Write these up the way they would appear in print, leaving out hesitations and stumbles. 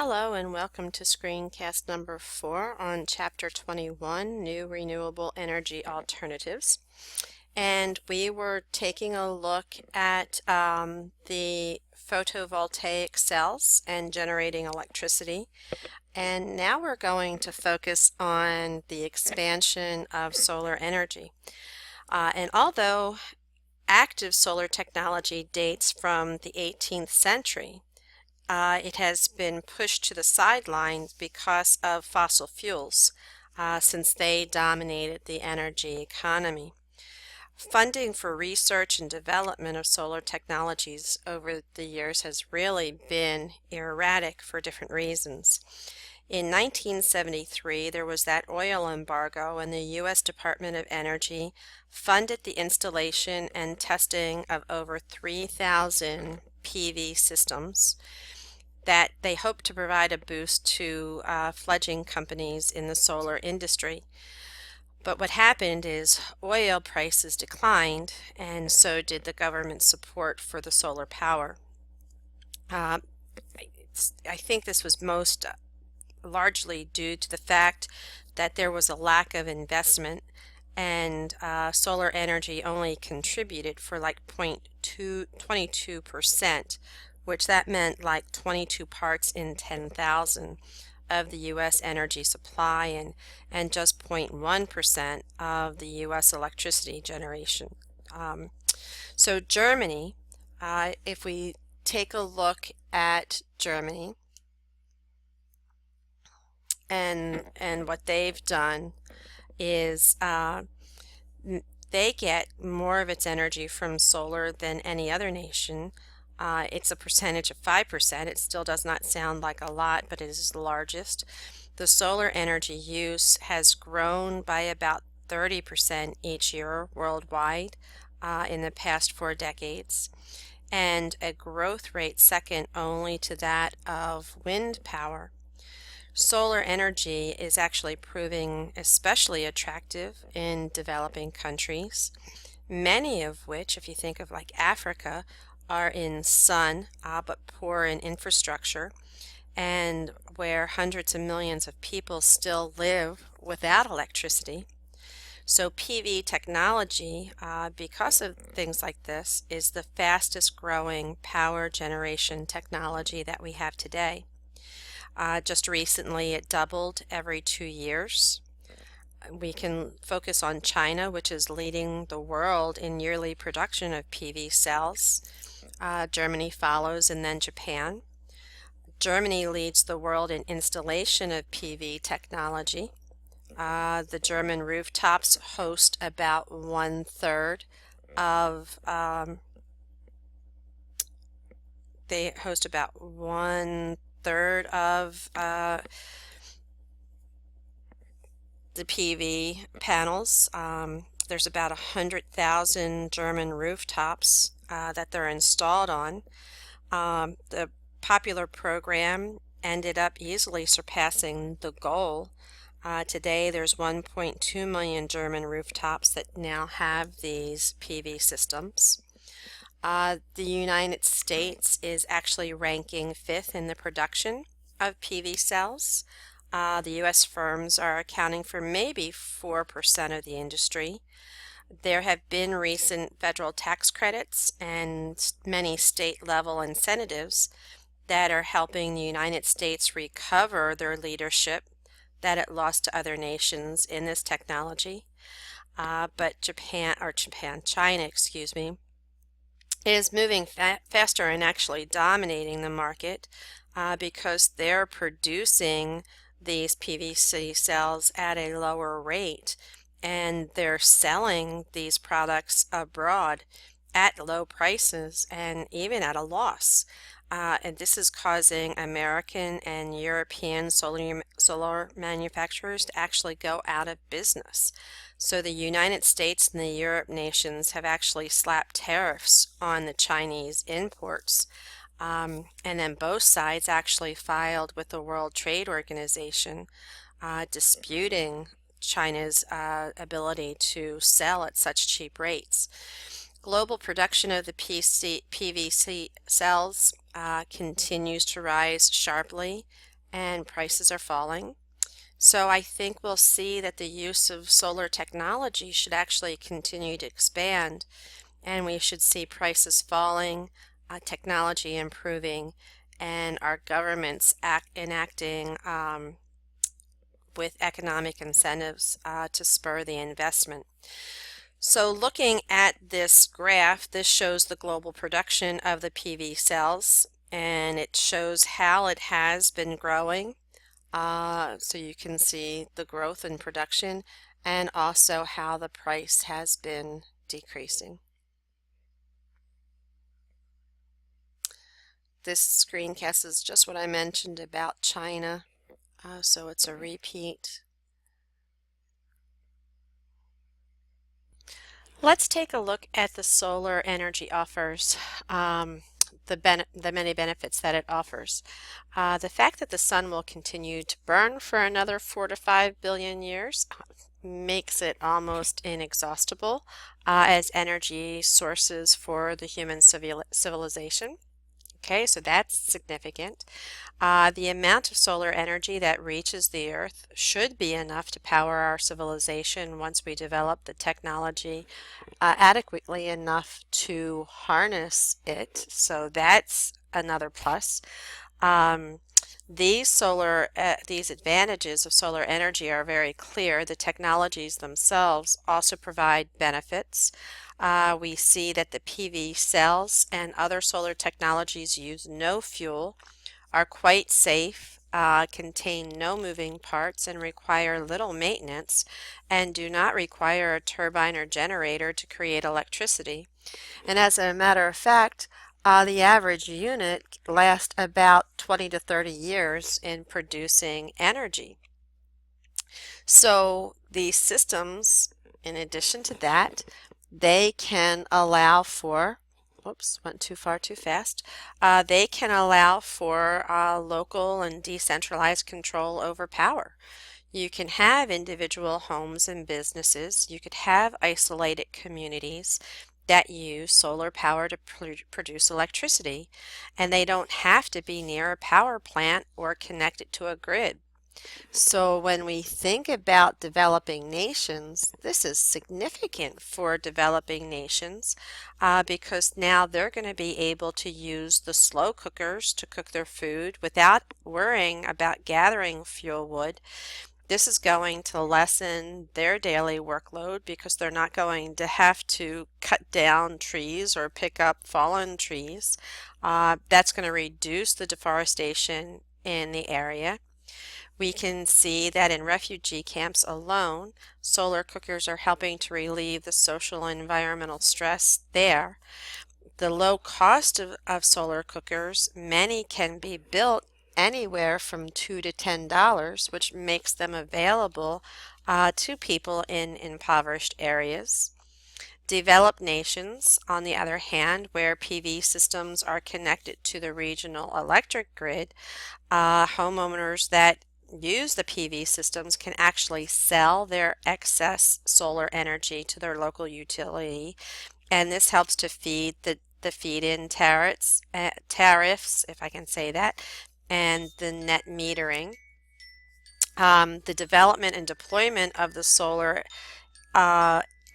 Hello and welcome to screencast number 4 on Chapter 21, New Renewable Energy Alternatives. And we were taking a look at the photovoltaic cells and generating electricity. And now we're going to focus on the expansion of solar energy. And although active solar technology dates from the 18th century, it has been pushed to the sidelines because of fossil fuels, since they dominated the energy economy. Funding for research and development of solar technologies over the years has really been erratic for different reasons. In 1973, there was that oil embargo, and the U.S. Department of Energy funded the installation and testing of over 3,000 PV systems that they hope to provide a boost to fledgling companies in the solar industry. But what happened is oil prices declined, and so did the government support for the solar power. I think this was most largely due to the fact that there was a lack of investment, and solar energy only contributed for like 22%, which that meant like 22 parts in 10,000 of the U.S. energy supply and just 0.1% of the U.S. electricity generation. So Germany, if we take a look at Germany and what they've done is they get more of its energy from solar than any other nation. It's a percentage of 5%. It still does not sound like a lot, but it is the largest. The solar energy use has grown by about 30% each year worldwide in the past 4 decades, and a growth rate second only to that of wind power. Solar energy is actually proving especially attractive in developing countries, many of which, if you think of like Africa, are in sun but poor in infrastructure, and where hundreds of millions of people still live without electricity. So PV technology, because of things like this, is the fastest growing power generation technology that we have today. Just recently it doubled every 2 years. We can focus on China, which is leading the world in yearly production of PV cells. Germany follows, and then Japan. Germany leads the world in installation of PV technology. The German rooftops host about one-third of the PV panels. There's about 100,000 German rooftops that they're installed on. The popular program ended up easily surpassing the goal. Today there's 1.2 million German rooftops that now have these PV systems. The United States is actually ranking 5th in the production of PV cells. The U.S. firms are accounting for maybe 4% of the industry. There have been recent federal tax credits and many state-level incentives that are helping the United States recover their leadership that it lost to other nations in this technology. But China, is moving faster and actually dominating the market because they're producing these PVC cells at a lower rate, and they're selling these products abroad at low prices and even at a loss. And this is causing American and European solar manufacturers to actually go out of business. So the United States and the Europe nations have actually slapped tariffs on the Chinese imports. And then both sides actually filed with the World Trade Organization disputing China's ability to sell at such cheap rates. Global production of the PVC cells continues to rise sharply, and prices are falling. So I think we'll see that the use of solar technology should actually continue to expand, and we should see prices falling, technology improving, and our governments enacting with economic incentives to spur the investment. So looking at this graph, this shows the global production of the PV cells, and it shows how it has been growing. So you can see the growth in production and also how the price has been decreasing. This screencast is just what I mentioned about China, so it's a repeat. Let's take a look at the solar energy offers, the many benefits that it offers. The fact that the sun will continue to burn for another 4 to 5 billion years makes it almost inexhaustible as energy sources for the human civilization. Okay, so that's significant. The amount of solar energy that reaches the Earth should be enough to power our civilization once we develop the technology adequately enough to harness it. So that's another plus. Um, these advantages of solar energy are very clear. The technologies themselves also provide benefits. We see that the PV cells and other solar technologies use no fuel, are quite safe, contain no moving parts, and require little maintenance, and do not require a turbine or generator to create electricity. And as a matter of fact, the average unit lasts about 20 to 30 years in producing energy. So these systems, in addition to that, they can allow for, oops, went too far too fast. They can allow for local and decentralized control over power. You can have individual homes and businesses. You could have isolated communities that use solar power to produce electricity, and they don't have to be near a power plant or connected to a grid. So when we think about developing nations, this is significant for developing nations because now they're going to be able to use the slow cookers to cook their food without worrying about gathering fuel wood. This is going to lessen their daily workload because they're not going to have to cut down trees or pick up fallen trees. That's going to reduce the deforestation in the area. We can see that in refugee camps alone, solar cookers are helping to relieve the social and environmental stress there. The low cost of solar cookers, many can be built anywhere from $2 to $10, which makes them available to people in impoverished areas. Developed nations, on the other hand, where PV systems are connected to the regional electric grid, homeowners that use the PV systems can actually sell their excess solar energy to their local utility, and this helps to feed the feed-in tariffs, if I can say that, and the net metering. The development and deployment of the solar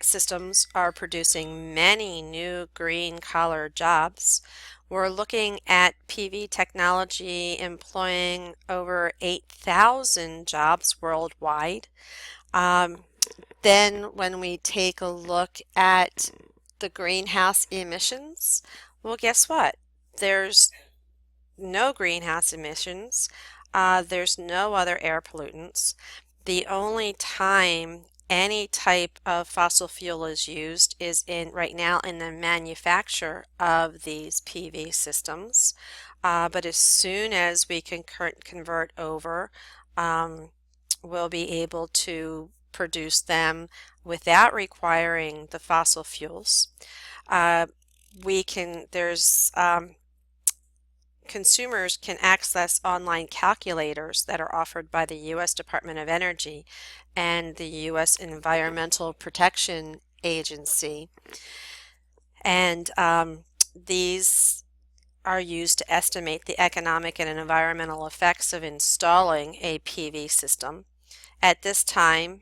systems are producing many new green-collar jobs. We're looking at PV technology employing over 8,000 jobs worldwide. Then when we take a look at the greenhouse emissions, well, guess what? There's no greenhouse emissions. There's no other air pollutants. The only time any type of fossil fuel is used is right now in the manufacture of these PV systems. But as soon as we can convert over, we'll be able to produce them without requiring the fossil fuels. Consumers can access online calculators that are offered by the U.S. Department of Energy and the U.S. Environmental Protection Agency. And these are used to estimate the economic and environmental effects of installing a PV system. At this time,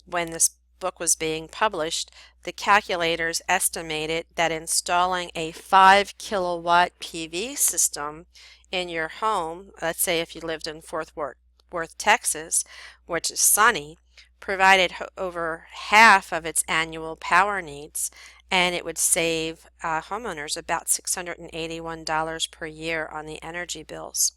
when this book was being published, the calculators estimated that installing a 5 kilowatt PV system in your home, let's say if you lived in Fort Worth, Texas, which is sunny, provided over half of its annual power needs, and it would save homeowners about $681 per year on the energy bills.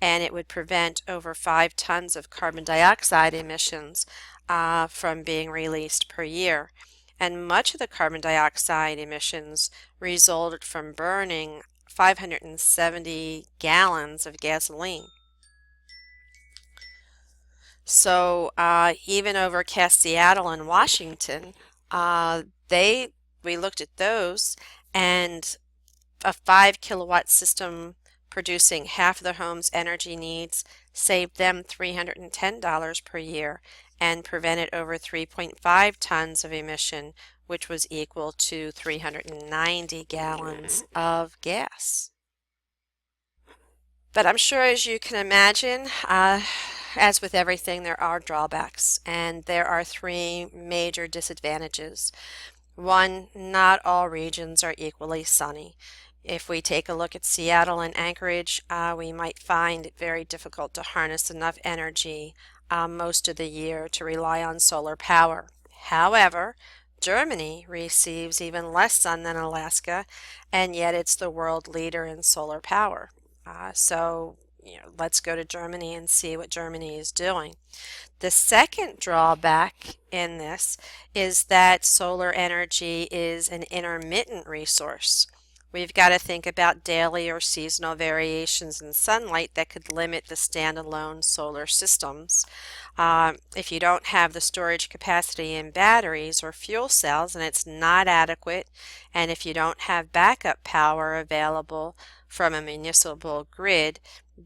And it would prevent over 5 tons of carbon dioxide emissions from being released per year. And much of the carbon dioxide emissions resulted from burning 570 gallons of gasoline. So even overcast Seattle and Washington, we looked at those, and a 5 kilowatt system producing half of the home's energy needs saved them $310 per year and prevented over 3.5 tons of emission, which was equal to 390 gallons of gas. But I'm sure, as you can imagine, as with everything, there are drawbacks, and there are 3 major disadvantages. One, not all regions are equally sunny. If we take a look at Seattle and Anchorage, we might find it very difficult to harness enough energy most of the year to rely on solar power. However, Germany receives even less sun than Alaska, and yet it's the world leader in solar power. So, let's go to Germany and see what Germany is doing. The second drawback in this is that solar energy is an intermittent resource. We've got to think about daily or seasonal variations in sunlight that could limit the standalone solar systems. If you don't have the storage capacity in batteries or fuel cells and it's not adequate, and if you don't have backup power available from a municipal grid,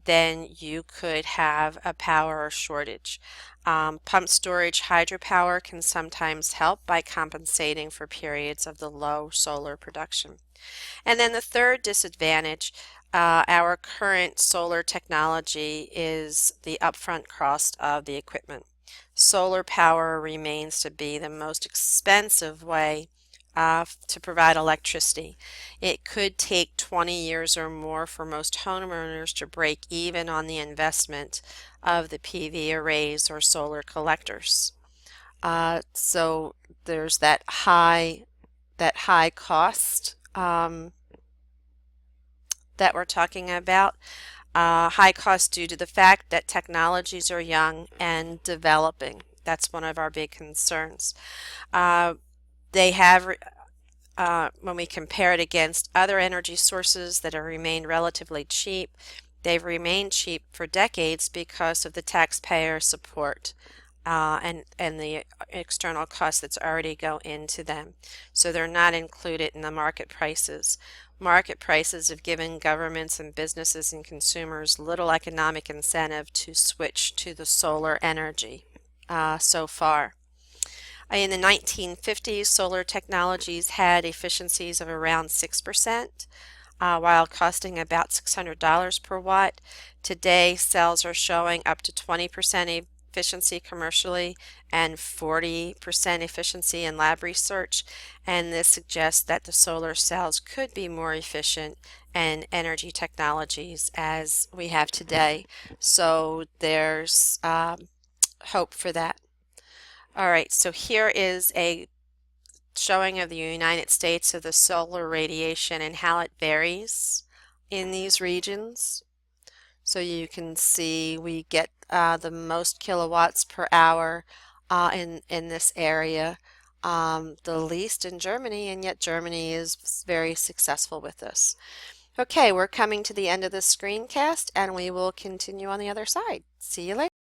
then you could have a power shortage. Pump storage hydropower can sometimes help by compensating for periods of the low solar production. And then the third disadvantage, our current solar technology, is the upfront cost of the equipment. Solar power remains to be the most expensive way to provide electricity. It could take 20 years or more for most homeowners to break even on the investment of the PV arrays or solar collectors. So there's that high cost that we're talking about. High cost due to the fact that technologies are young and developing. That's one of our big concerns. They have, when we compare it against other energy sources that have remained relatively cheap, they've remained cheap for decades because of the taxpayer support and the external cost that's already go into them. So they're not included in the market prices. Market prices have given governments and businesses and consumers little economic incentive to switch to the solar energy so far. In the 1950s, solar technologies had efficiencies of around 6%, while costing about $600 per watt. Today, cells are showing up to 20% efficiency commercially and 40% efficiency in lab research, and this suggests that the solar cells could be more efficient and energy technologies as we have today. So there's hope for that. All right, so here is a showing of the United States of the solar radiation and how it varies in these regions. So you can see we get the most kilowatts per hour in this area, the least in Germany, and yet Germany is very successful with this. Okay, we're coming to the end of the screencast, and we will continue on the other side. See you later.